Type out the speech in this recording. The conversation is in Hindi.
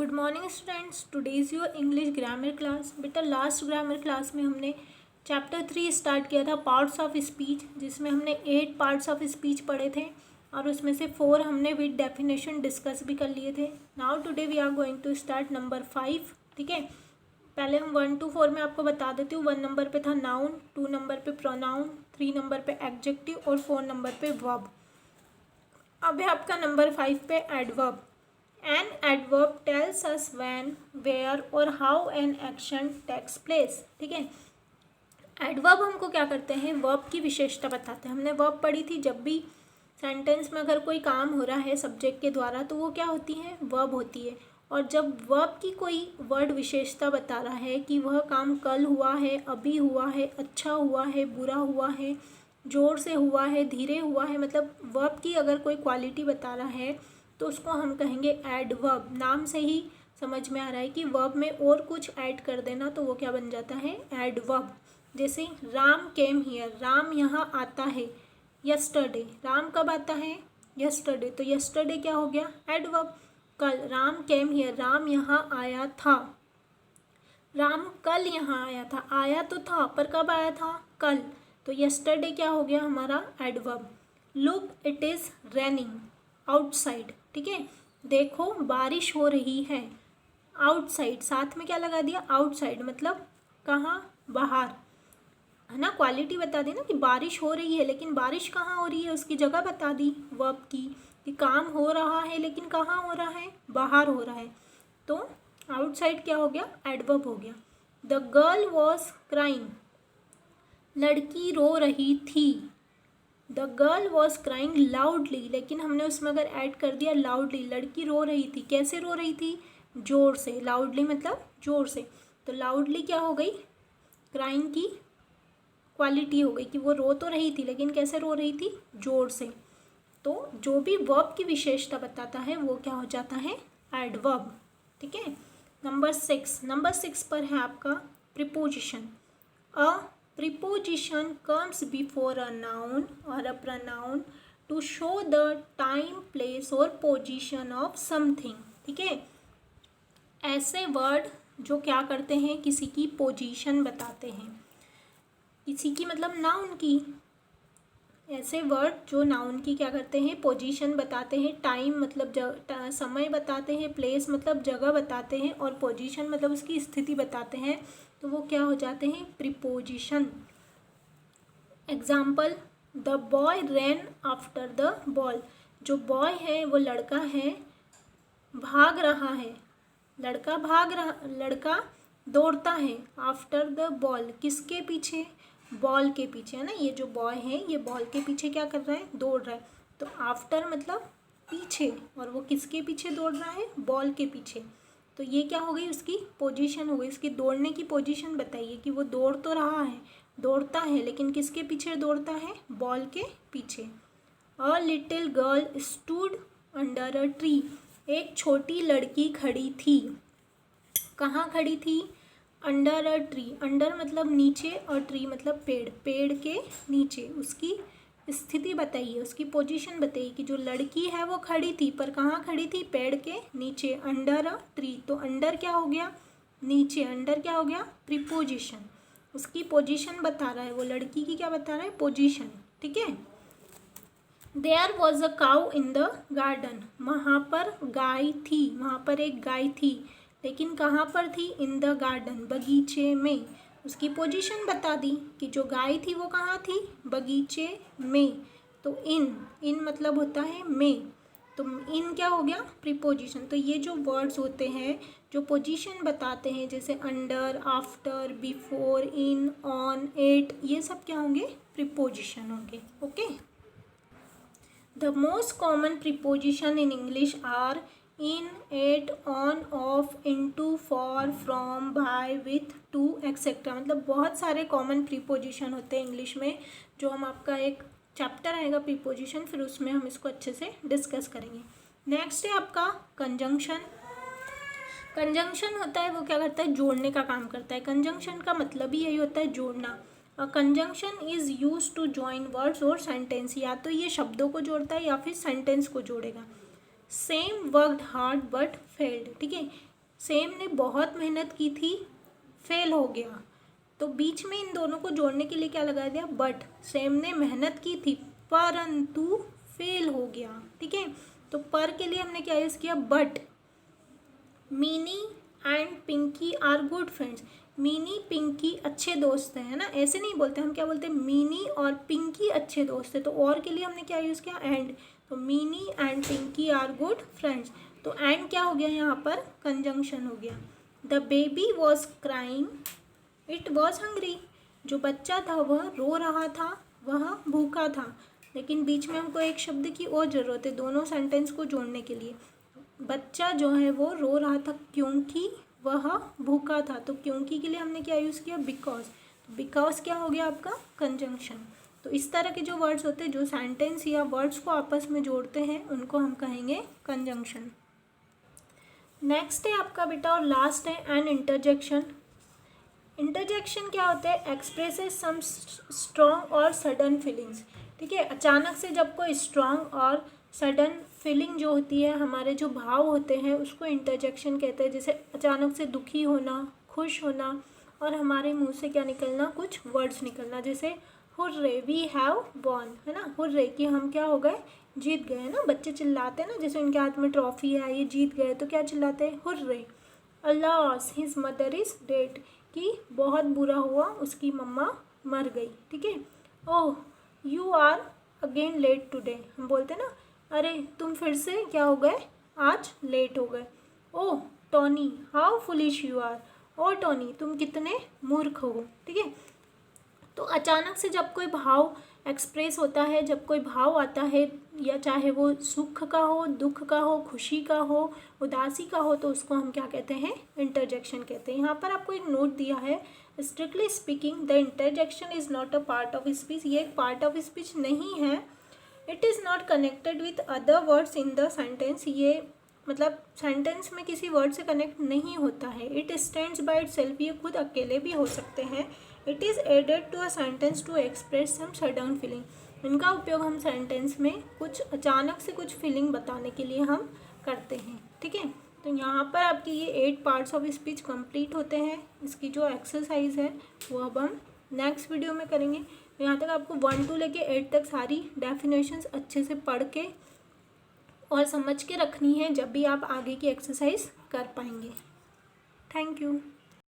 Good morning students, today is your English grammar class. बेटा लास्ट ग्रामर क्लास में हमने चैप्टर 3 स्टार्ट किया था, पार्ट्स ऑफ स्पीच, जिसमें हमने 8 पार्ट्स ऑफ स्पीच पढ़े थे और उसमें से 4 हमने विद डेफिनेशन डिस्कस भी कर लिए थे। Now today we are going to start number 5। ठीक है, पहले हम 1 to 4 में आपको बता देती हूँ। 1 नंबर पे था नाउन, 2 नंबर पे प्रोनाउन, 3 नंबर पे एडजेक्टिव और 4 नंबर पे वर्ब। अब है आपका नंबर 5 पे adverb. An adverb tells us when, where और how an action takes place। ठीक है, एडवर्ब हमको क्या करते हैं, वर्ब की विशेषता बताते हैं। हमने वर्ब पढ़ी थी, जब भी सेंटेंस में अगर कोई काम हो रहा है सब्जेक्ट के द्वारा तो वो क्या होती है, वर्ब होती है। और जब वर्ब की कोई वर्ड विशेषता बता रहा है कि वह काम कल हुआ है, अभी हुआ है, अच्छा हुआ है, बुरा हुआ है, जोर से हुआ है, धीरे हुआ है, मतलब वर्ब की अगर कोई क्वालिटी बता रहा है तो उसको हम कहेंगे एडवर्ब। नाम से ही समझ में आ रहा है कि वर्ब में और कुछ ऐड कर देना तो वो क्या बन जाता है, एडवर्ब। जैसे राम केम हियर, राम यहाँ आता है। यस्टरडे, राम कब आता है, यस्टरडे, तो यस्टरडे क्या हो गया, एडवर्ब। कल, राम केम हियर, राम यहाँ आया था। राम कल यहाँ आया था, आया तो था पर कब आया था, कल, तो यस्टरडे क्या हो गया हमारा, adverb. Look it is raining outside. ठीक है, देखो बारिश हो रही है। आउटसाइड, साथ में क्या लगा दिया, आउटसाइड, मतलब कहाँ, बाहर, है ना। क्वालिटी बता दी ना कि बारिश हो रही है, लेकिन बारिश कहाँ हो रही है उसकी जगह बता दी वर्ब की, कि काम हो रहा है लेकिन कहाँ हो रहा है, बाहर हो रहा है। तो आउटसाइड क्या हो गया, एडवर्ब हो गया। द गर्ल वॉज क्राइंग, लड़की रो रही थी। The girl was crying loudly, लेकिन हमने उसमें अगर ऐड कर दिया लाउडली, लड़की रो रही थी, कैसे रो रही थी, जोर से। लाउडली मतलब जोर से, तो लाउडली क्या हो गई, क्राइंग की क्वालिटी हो गई कि वो रो तो रही थी लेकिन कैसे रो रही थी, जोर से। तो जो भी वर्ब की विशेषता बताता है वो क्या हो जाता है, एडवर्ब। ठीक है, नंबर 6 पर है आपका preposition. A preposition comes before a noun or a pronoun to show the time, place और position of something। ठीक है, ऐसे वर्ड जो क्या करते हैं, किसी की पोजीशन बताते हैं, किसी की मतलब नाउन की। ऐसे वर्ड जो नाउन की क्या करते हैं, पोजीशन बताते हैं। टाइम मतलब समय बताते हैं, प्लेस मतलब जगह बताते हैं, और पोजीशन मतलब उसकी स्थिति बताते हैं, तो वो क्या हो जाते हैं, preposition. Example, the boy rain after the ball, जो बॉय है वो लड़का है, भाग रहा है, लड़का दौड़ता है। आफ्टर द बॉल, किसके पीछे, बॉल के पीछे, है ना। ये जो बॉय है ये बॉल के पीछे क्या कर रहा है, दौड़ रहा है। तो आफ्टर मतलब पीछे, और वो किसके पीछे दौड़ रहा है, बॉल के पीछे। तो ये क्या हो गई, उसकी पोजीशन हो गई, उसकी दौड़ने की पोजीशन बताइए कि वो दौड़ तो रहा है, दौड़ता है, लेकिन किसके पीछे दौड़ता है, बॉल के पीछे। A little girl stood under a tree, एक छोटी लड़की खड़ी थी। कहाँ खड़ी थी, अंडर अ ट्री, अंडर मतलब नीचे और ट्री मतलब पेड़, पेड़ के नीचे। उसकी स्थिति बताइए, उसकी पोजीशन बताइए कि जो लड़की है वो खड़ी थी, पर कहाँ खड़ी थी, पेड़ के नीचे, अंडर अ ट्री। तो अंडर क्या हो गया, नीचे, अंडर क्या हो गया, प्रीपोजिशन। उसकी पोजीशन बता रहा है, वो लड़की की क्या बता रहा है, पोजीशन। ठीक है, there was a cow in the garden, वहाँ पर गाय थी, वहाँ पर एक गाय थी, लेकिन कहाँ पर थी, इन द गार्डन, बगीचे में। उसकी पोजीशन बता दी कि जो गाय थी वो कहाँ थी, बगीचे में। तो इन मतलब होता है में, तो इन क्या हो गया, प्रीपोजिशन। तो ये जो वर्ड्स होते हैं जो पोजीशन बताते हैं, जैसे under, after, before, in, on, at, ये सब क्या होंगे, प्रीपोजिशन होंगे। Okay, the most common preposition in English are in, at, on, of, into, for, from, by, with, to, etcetera. मतलब बहुत सारे कॉमन प्रीपोजिशन होते हैं इंग्लिश में, जो हम आपका एक चैप्टर आएगा प्रीपोजिशन, फिर उसमें हम इसको अच्छे से डिस्कस करेंगे। नेक्स्ट है आपका कंजंक्शन। कंजंक्शन होता है वो क्या करता है, जोड़ने का काम करता है। कंजंक्शन का मतलब ही यही होता है, जोड़ना। Conjunction is use to join words और सेंटेंस, या तो ये शब्दों को जोड़ता है या फिर सेंटेंस को जोड़ेगा। Same worked hard but failed. ठीक है, सेम ने बहुत मेहनत की थी, फेल हो गया। तो बीच में इन दोनों को जोड़ने के लिए क्या लगा दिया, बट। सेम ने मेहनत की थी परंतु फेल हो गया, ठीक है। तो पर के लिए हमने क्या यूज़ किया, but. Meeni and Pinky are good friends. Meeni Pinky अच्छे दोस्त हैं, है ना, ऐसे नहीं बोलते हम, क्या बोलते हैं, मीनी और पिंकी अच्छे दोस्त हैं। तो और के लिए हमने क्या यूज़ किया, एंड। तो Meeni and Pinky are good friends. तो एंड क्या हो गया यहाँ पर, कंजंक्शन हो गया। The baby was crying, it was hungry. जो बच्चा था वह रो रहा था, वह भूखा था। लेकिन बीच में हमको एक शब्द की और ज़रूरत है दोनों सेंटेंस को जोड़ने के लिए। बच्चा जो है वो रो रहा था क्योंकि वह भूखा था। तो क्योंकि के लिए हमने क्या यूज़ किया, बिकॉज। बिकॉज क्या हो गया आपका, कंजंक्शन। तो इस तरह के जो वर्ड्स होते हैं जो सेंटेंस या वर्ड्स को आपस में जोड़ते हैं उनको हम कहेंगे कंजंक्शन। नेक्स्ट है आपका बेटा और लास्ट है एन इंटरजेक्शन। इंटरजेक्शन क्या होता है, एक्सप्रेसेस सम स्ट्रॉन्ग और सडन फीलिंग्स, ठीक है। अचानक से जब कोई स्ट्रॉन्ग और सडन फीलिंग जो होती है, हमारे जो भाव होते हैं उसको इंटरजेक्शन कहते हैं। जैसे अचानक से दुखी होना, खुश होना और हमारे मुंह से क्या निकलना, कुछ वर्ड्स निकलना, जैसे हुर्रे वी हैव वॉन, है ना, हुर्रे कि हम क्या हो गए, जीत गए, है ना। बच्चे चिल्लाते हैं ना, जैसे उनके हाथ में ट्रॉफी है, ये जीत गए, तो क्या चिल्लाते हैं, hurray. Alas his mother is dead, कि बहुत बुरा हुआ, उसकी मम्मा मर गई, ठीक है। Oh you are again late today, हम बोलते हैं ना, अरे तुम फिर से क्या हो गए, आज लेट हो गए। Oh Tony how foolish you are, oh Tony तुम कितने मूर्ख हो, ठीक है। तो अचानक से जब कोई भाव एक्सप्रेस होता है, जब कोई भाव आता है, या चाहे वो सुख का हो, दुख का हो, खुशी का हो, उदासी का हो, तो उसको हम क्या कहते हैं, इंटरजेक्शन कहते हैं। यहाँ पर आपको एक नोट दिया है, strictly speaking the interjection is not a part of speech. ये एक पार्ट ऑफ स्पीच नहीं है। It is not connected with other words in the sentence. ये मतलब सेंटेंस में किसी वर्ड से कनेक्ट नहीं होता है। इट स्टैंड्स बाय इटसेल्फ, ये खुद अकेले भी हो सकते हैं। It is added to a sentence to express some sudden feeling. इनका उपयोग हम सेंटेंस में कुछ अचानक से कुछ फीलिंग बताने के लिए हम करते हैं, ठीक है। तो यहाँ पर आपकी ये 8 पार्ट्स ऑफ स्पीच कंप्लीट होते हैं। इसकी जो एक्सरसाइज है वो अब हम नेक्स्ट वीडियो में करेंगे। यहाँ तक आपको 1 to लेके 8 तक सारी डेफिनेशंस अच्छे से पढ़ के और समझ के रखनी है, जब भी आप आगे की एक्सरसाइज कर पाएंगे। Thank you.